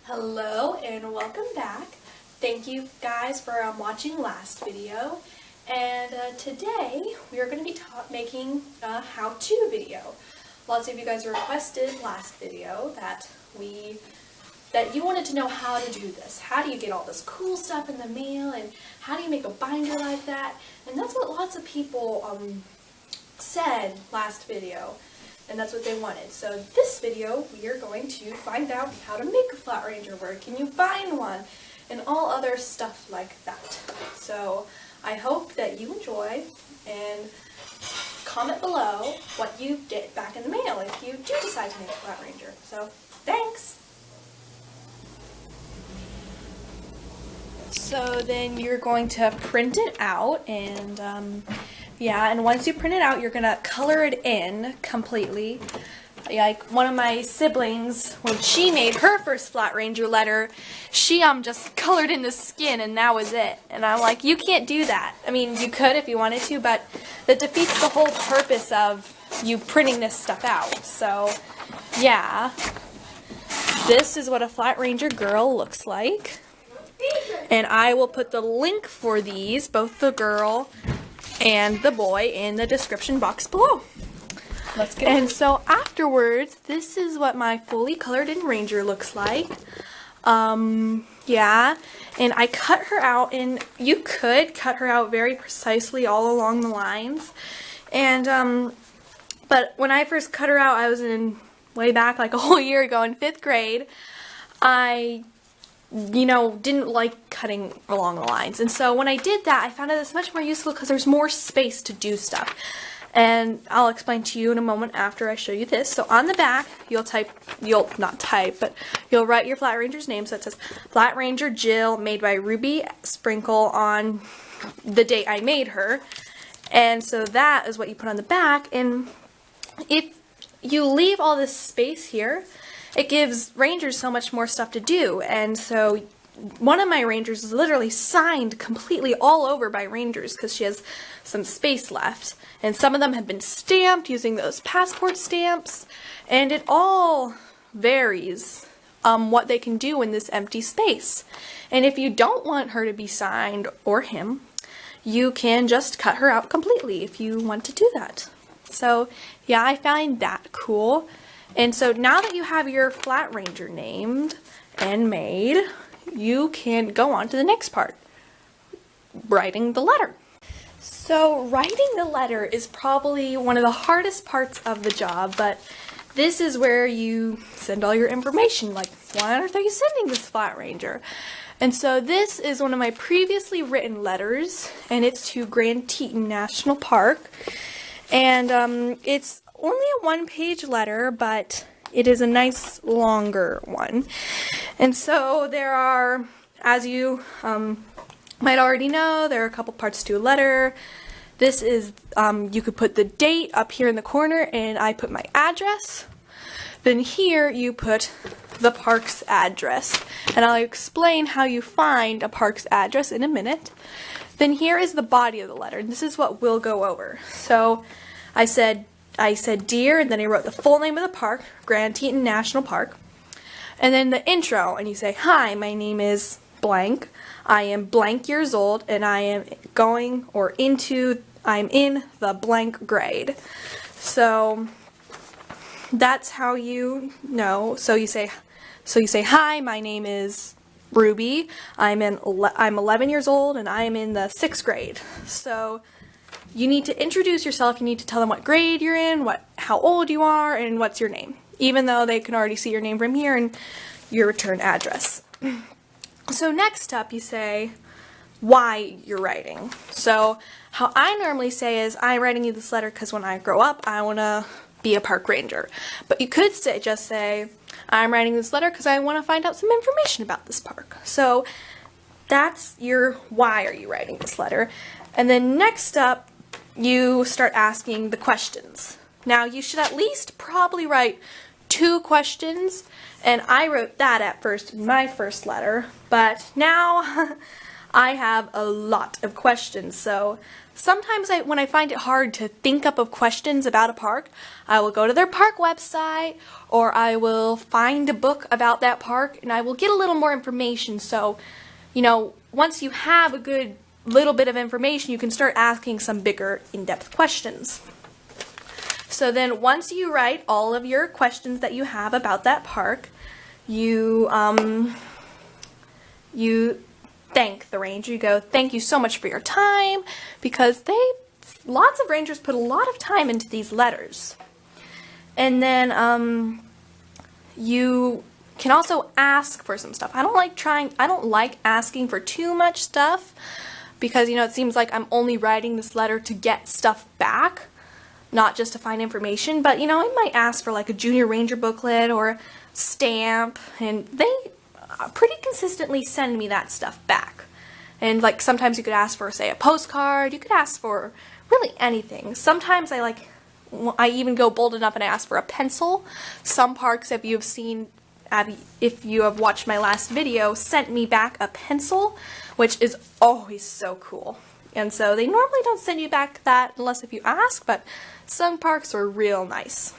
Hello and welcome back. Thank you guys for watching last video, and today we are going to be making a how-to video. Lots of you guys requested last video that you wanted to know how to do this. How do you get all this cool stuff in the mail, and how do you make a binder like that? And that's what lots of people said last video. And that's what they wanted. So this video, we are going to find out how to make a flat ranger, where can you find one, and all other stuff like that. So I hope that you enjoy, and comment below what you get back in the mail if you do decide to make a flat ranger. So thanks! So then you're going to print it out, and and once you print it out, you're going to color it in completely. Like one of my siblings, when she made her first flat ranger letter, she just colored in the skin and that was it. And I'm like, you can't do that. I mean, you could if you wanted to, but that defeats the whole purpose of you printing this stuff out. So, yeah. This is what a flat ranger girl looks like. And I will put the link for these, both the girl and the boy, in the description box below. Let's get it. And so afterwards, this is what my fully colored in ranger looks like. Yeah, and I cut her out, and you could cut her out very precisely all along the lines. And but when I first cut her out, I was way back like a whole year ago in 5th grade. I didn't like cutting along the lines. And so when I did that, I found it was much more useful because there's more space to do stuff. And I'll explain to you in a moment after I show you this. So on the back, you'll write your Flat Ranger's name. So it says Flat Ranger Jill, made by Ruby Sprinkle on the date I made her. And so that is what you put on the back. And if you leave all this space here, it gives rangers so much more stuff to do. And so one of my rangers is literally signed completely all over by rangers because she has some space left. And some of them have been stamped using those passport stamps. And it all varies what they can do in this empty space. And if you don't want her to be signed, or him, you can just cut her out completely if you want to do that. So yeah, I find that cool. And so now that you have your flat ranger named and made, you can go on to the next part, writing the letter. So writing the letter is probably one of the hardest parts of the job, but this is where you send all your information, like why aren't they sending this flat ranger? And so this is one of my previously written letters, and it's to Grand Teton National Park. And it's only a 1-page letter, but it is a nice longer one. And so there are, as you might already know, there are a couple parts to a letter. This is, you could put the date up here in the corner, and I put my address. Then here you put the park's address, and I'll explain how you find a park's address in a minute. Then here is the body of the letter, and this is what we'll go over. So I said dear, and then I wrote the full name of the park, Grand Teton National Park. And then the intro, and you say, hi, my name is blank. I am blank years old, and I am I'm in the blank grade. So that's how you know. So you say, hi, my name is Ruby. I'm 11 years old, and I am in the 6th grade. So you need to introduce yourself. You need to tell them what grade you're in, how old you are, and what's your name, even though they can already see your name from here and your return address. So next up, you say why you're writing. So how I normally say is, I'm writing you this letter because when I grow up, I want to be a park ranger. But you could just say, I'm writing this letter because I want to find out some information about this park. So that's your why are you writing this letter. And then next up, you start asking the questions. Now you should at least probably write 2 questions, and I wrote that at first in my first letter, but now I have a lot of questions. So sometimes when I find it hard to think up of questions about a park, I will go to their park website, or I will find a book about that park, and I will get a little more information. So, you know, once you have a good little bit of information, you can start asking some bigger, in-depth questions. So then once you write all of your questions that you have about that park, you thank the ranger. You go, "Thank you so much for your time," because lots of rangers put a lot of time into these letters. And then you can also ask for some stuff. I don't like asking for too much stuff, because, you know, it seems like I'm only writing this letter to get stuff back, not just to find information. But, you know, I might ask for like a junior ranger booklet or a stamp, and they pretty consistently send me that stuff back. And like sometimes you could ask for, say, a postcard. You could ask for really anything. Sometimes I even go bold enough and I ask for a pencil. Some parks, if you have watched my last video, sent me back a pencil, which is always so cool. And so they normally don't send you back that unless if you ask, but some parks are real nice.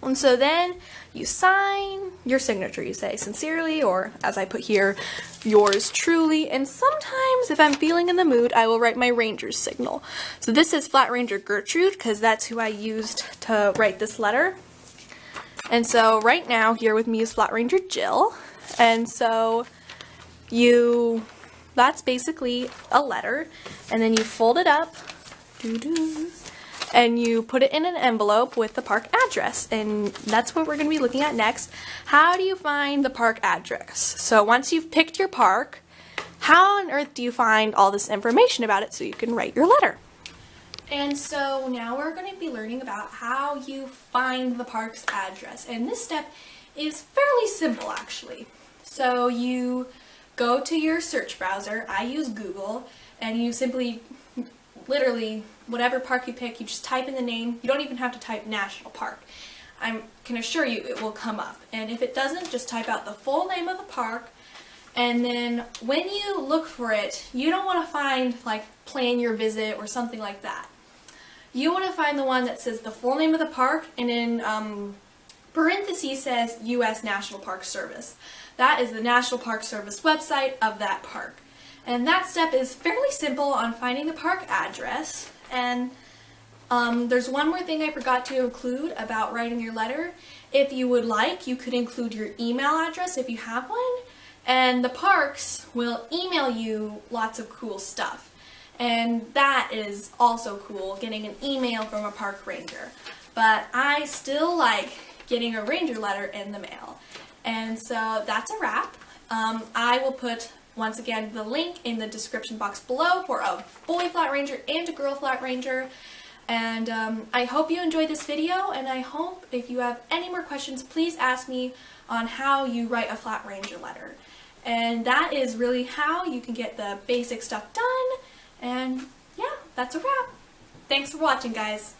And so then you sign your signature. You say "sincerely," or as I put here, "yours truly." And sometimes if I'm feeling in the mood, I will write my ranger's signal. So this is Flat Ranger Gertrude, because that's who I used to write this letter. And so right now here with me is Flat Ranger Jill. And so that's basically a letter, and then you fold it up, and you put it in an envelope with the park address. And that's what we're going to be looking at next. How do you find the park address? So once you've picked your park, how on earth do you find all this information about it so you can write your letter? And so now we're going to be learning about how you find the park's address. And this step is fairly simple, actually. So you go to your search browser. I use Google, and you simply, literally, whatever park you pick, you just type in the name. You don't even have to type national park. I can assure you it will come up. And if it doesn't, just type out the full name of the park. And then when you look for it, you don't want to find like "plan your visit" or something like that. You want to find the one that says the full name of the park, and in parentheses says U.S. National Park Service. That is the National Park Service website of that park. And that step is fairly simple on finding the park address. And there's one more thing I forgot to include about writing your letter. If you would like, you could include your email address if you have one, and the parks will email you lots of cool stuff. And that is also cool, getting an email from a park ranger. But I still like getting a ranger letter in the mail. And so that's a wrap. I will put, once again, the link in the description box below for a boy Flat Ranger and a girl Flat Ranger. And I hope you enjoyed this video, and I hope if you have any more questions, please ask me on how you write a Flat Ranger letter. And that is really how you can get the basic stuff done. And yeah, that's a wrap. Thanks for watching, guys.